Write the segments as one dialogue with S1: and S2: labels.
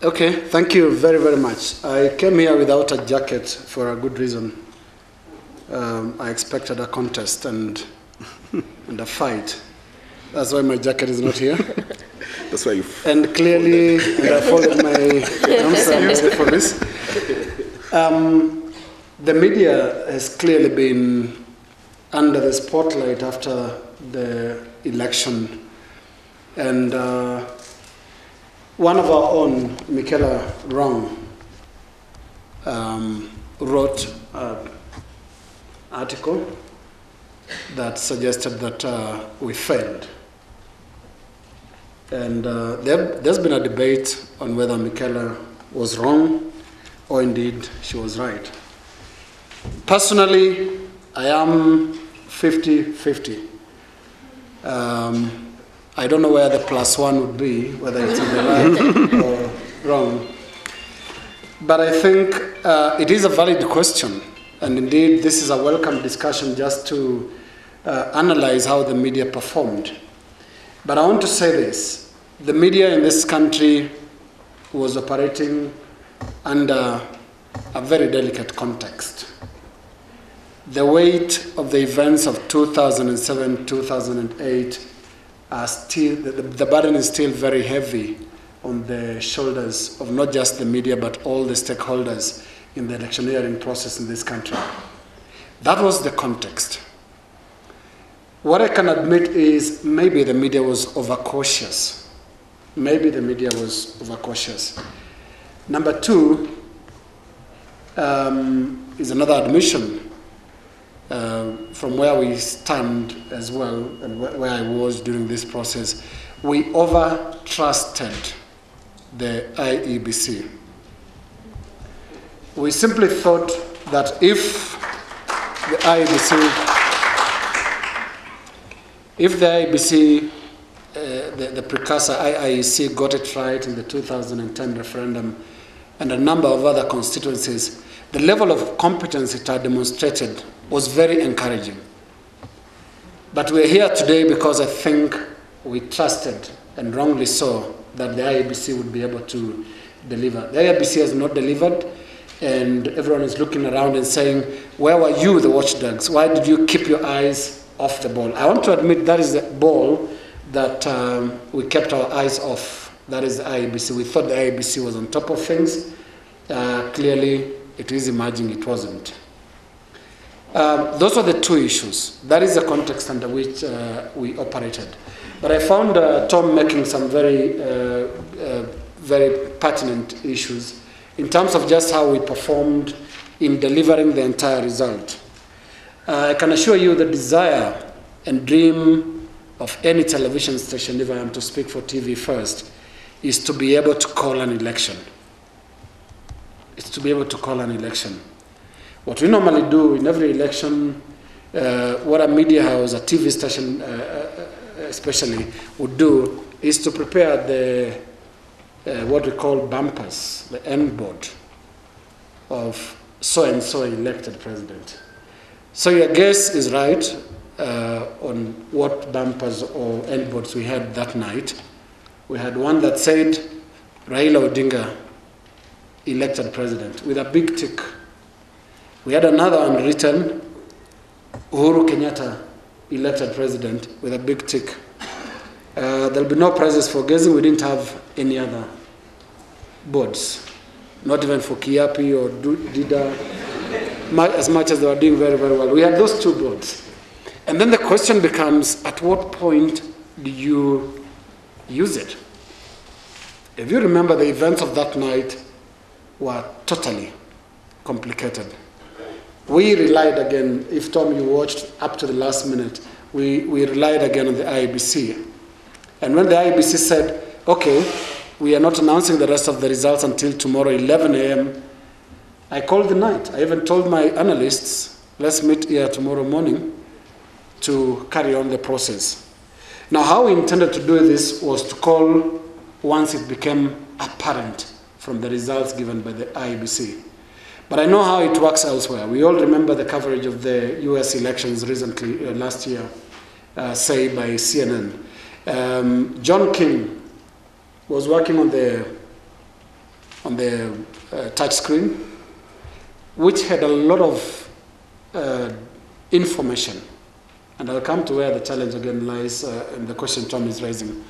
S1: Okay, thank you very, very much. I came here without a jacket for a good reason. I expected a contest and a fight. That's why my jacket is not here.
S2: That's why you.
S1: And clearly, I folded my answer for this. The media has clearly been under the spotlight after the election, and one of our own, Michaela Wrong, wrote an article that suggested that we failed. And there's been a debate on whether Michaela was wrong or indeed she was right. Personally, I am 50-50. I don't know where the +1 would be, whether it's either right or wrong. But I think it is a valid question. And indeed, this is a welcome discussion just to analyze how the media performed. But I want to say this. The media in this country was operating under a very delicate context. The weight of the events of 2007, 2008 are still, the burden is still very heavy on the shoulders of not just the media, but all the stakeholders in the electioneering process in this country. That was the context. What I can admit is maybe the media was overcautious. Maybe the media was overcautious. Number two is another admission from where we stand as well, and where I was during this process. We over-trusted the IEBC. We simply thought that if the IEBC, the precursor IEC got it right in the 2010 referendum and a number of other constituencies, the level of competence it had demonstrated was very encouraging. But we're here today because I think we trusted, and wrongly so, that the IEBC would be able to deliver. The IEBC has not delivered, and everyone is looking around and saying, where were you, the watchdogs? Why did you keep your eyes off the ball? I want to admit that is the ball that we kept our eyes off. That is the IEBC. We thought the IEBC was on top of things. Clearly, it is emerging it wasn't. Those are the two issues. That is the context under which we operated. But I found Tom making some very, very pertinent issues in terms of just how we performed in delivering the entire result. I can assure you the desire and dream of any television station, if I am to speak for TV first, is to be able to call an election. It's to be able to call an election. What we normally do in every election, what a media house, a TV station especially, would do is to prepare the what we call bumpers, the end board of so-and-so elected president. So your guess is right on what bumpers or end boards we had that night. We had one that said, Raila Odinga, elected president, with a big tick. We had another one written, Uhuru Kenyatta, elected president, with a big tick. There'll be no prizes for guessing. We didn't have any other boards, not even for Kiapi or Dida, as much as they were doing very, very well. We had those two boards. And then the question becomes, at what point do you use it? If you remember, the events of that night were totally complicated. We relied again, if Tom, you watched up to the last minute, we relied again on the IEBC. And when the IEBC said, okay, we are not announcing the rest of the results until tomorrow, 11 a.m., I called the night. I even told my analysts, let's meet here tomorrow morning to carry on the process. Now, how we intended to do this was to call once it became apparent from the results given by the IEBC. But I know how it works elsewhere. We all remember the coverage of the US elections recently, last year, say by CNN. John King was working on the on the touch screen, which had a lot of information. And I'll come to where the challenge again lies in the question Tom is raising,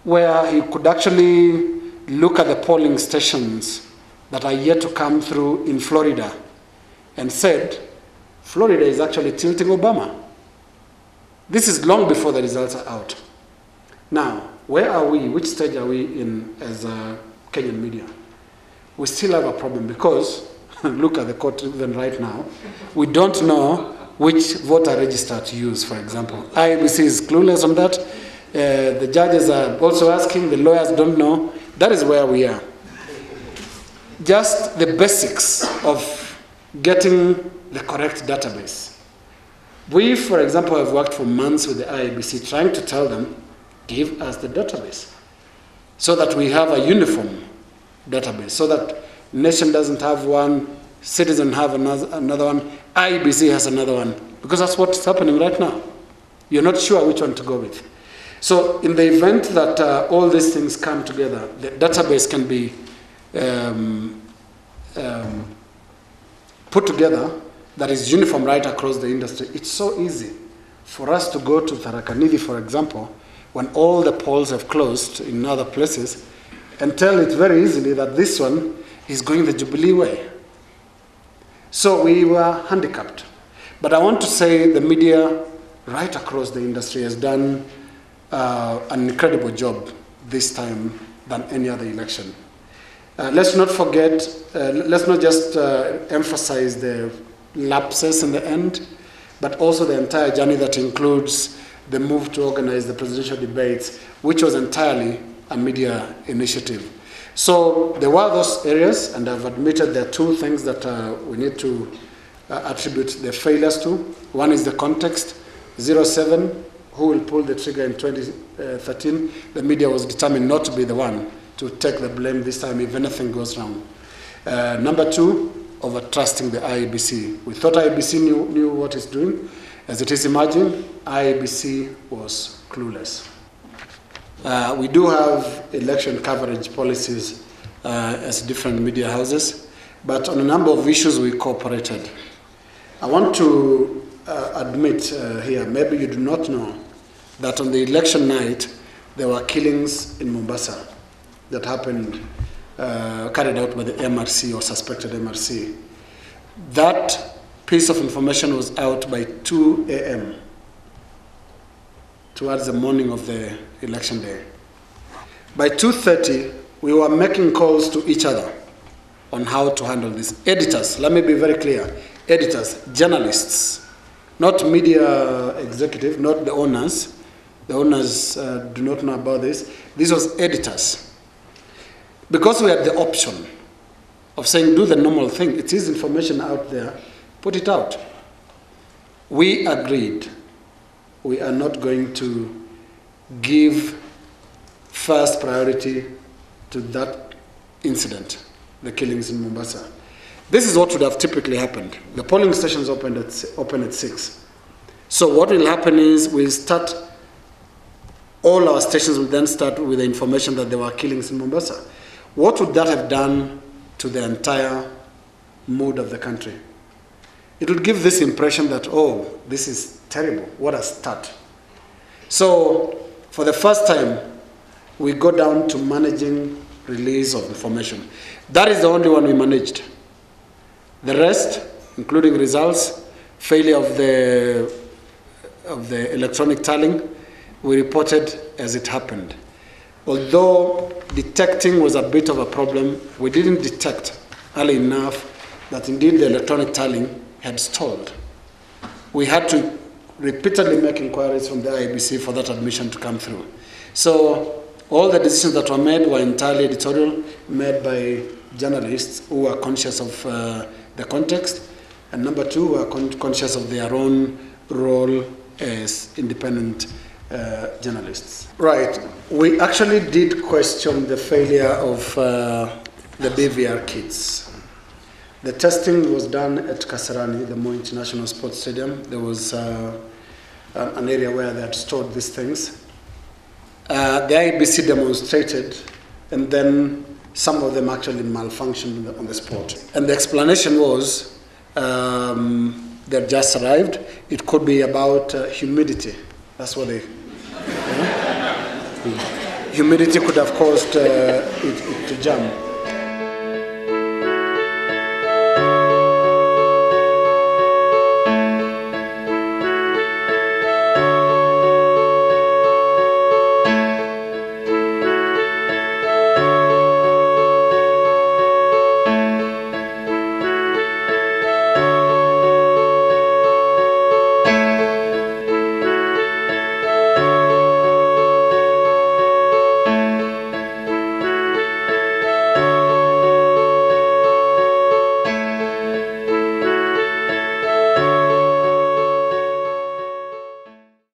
S1: where he could actually look at the polling stations that are yet to come through in Florida and said, Florida is actually tilting Obama. This is long before the results are out. Now, where are we? Which stage are we in as Kenyan media? We still have a problem because, look at the court even right now, we don't know which voter register to use, for example. IEBC is clueless on that. The judges are also asking, the lawyers don't know. That is where we are. Just the basics of getting the correct database. We, for example, have worked for months with the IEBC trying to tell them, give us the database so that we have a uniform database, so that nation doesn't have one, citizen have another one, IEBC has another one, because that's what's happening right now. You're not sure which one to go with. So in the event that all these things come together, the database can be put together that is uniform right across the industry. It's so easy for us to go to Tharaka Nithi, for example, when all the polls have closed in other places, and tell it very easily that this one is going the Jubilee way. So we were handicapped. But I want to say the media right across the industry has done an incredible job this time than any other election. Let's not forget, let's not just emphasize the lapses in the end, but also the entire journey that includes the move to organize the presidential debates, which was entirely a media initiative. So there were those areas, and I've admitted there are two things that we need to attribute the failures to. One is the context. 07, who will pull the trigger in 2013? The media was determined not to be the one to take the blame this time if anything goes wrong. Number two, over-trusting the IEBC. We thought IEBC knew what it's doing. As it is emerging, IEBC was clueless. We do have election coverage policies as different media houses, but on a number of issues we cooperated. I want to admit here, maybe you do not know, that on the election night there were killings in Mombasa that happened, carried out by the MRC or suspected MRC. That piece of information was out by 2 a.m. towards the morning of the election day. By 2:30, we were making calls to each other on how to handle this. Editors, let me be very clear, editors, journalists, not media executive, not the owners. The owners do not know about this. This was editors. Because we had the option of saying, do the normal thing. It is information out there. Put it out. We agreed we are not going to give first priority to that incident, the killings in Mombasa. This is what would have typically happened. The polling stations open at 6. So what will happen is all our stations will then start with the information that there were killings in Mombasa. What would that have done to the entire mood of the country? It would give this impression that, oh, this is terrible, what a start. So for the first time, we go down to managing release of information. That is the only one we managed. The rest, including results, failure of the electronic tallying, we reported as it happened. Although detecting was a bit of a problem, we didn't detect early enough that indeed the electronic tallying had stalled. We had to repeatedly make inquiries from the IEBC for that admission to come through. So all the decisions that were made were entirely editorial, made by journalists who were conscious of the context, and number two, were conscious of their own role as independent journalists. Right. We actually did question the failure of the BVR kits. The testing was done at Kasarani, the Moi International Sports Stadium. There was an area where they had stored these things. The IEBC demonstrated, and then some of them actually malfunctioned on the spot. And the explanation was they've just arrived. It could be about humidity. That's what they... Humidity could have caused it to jam.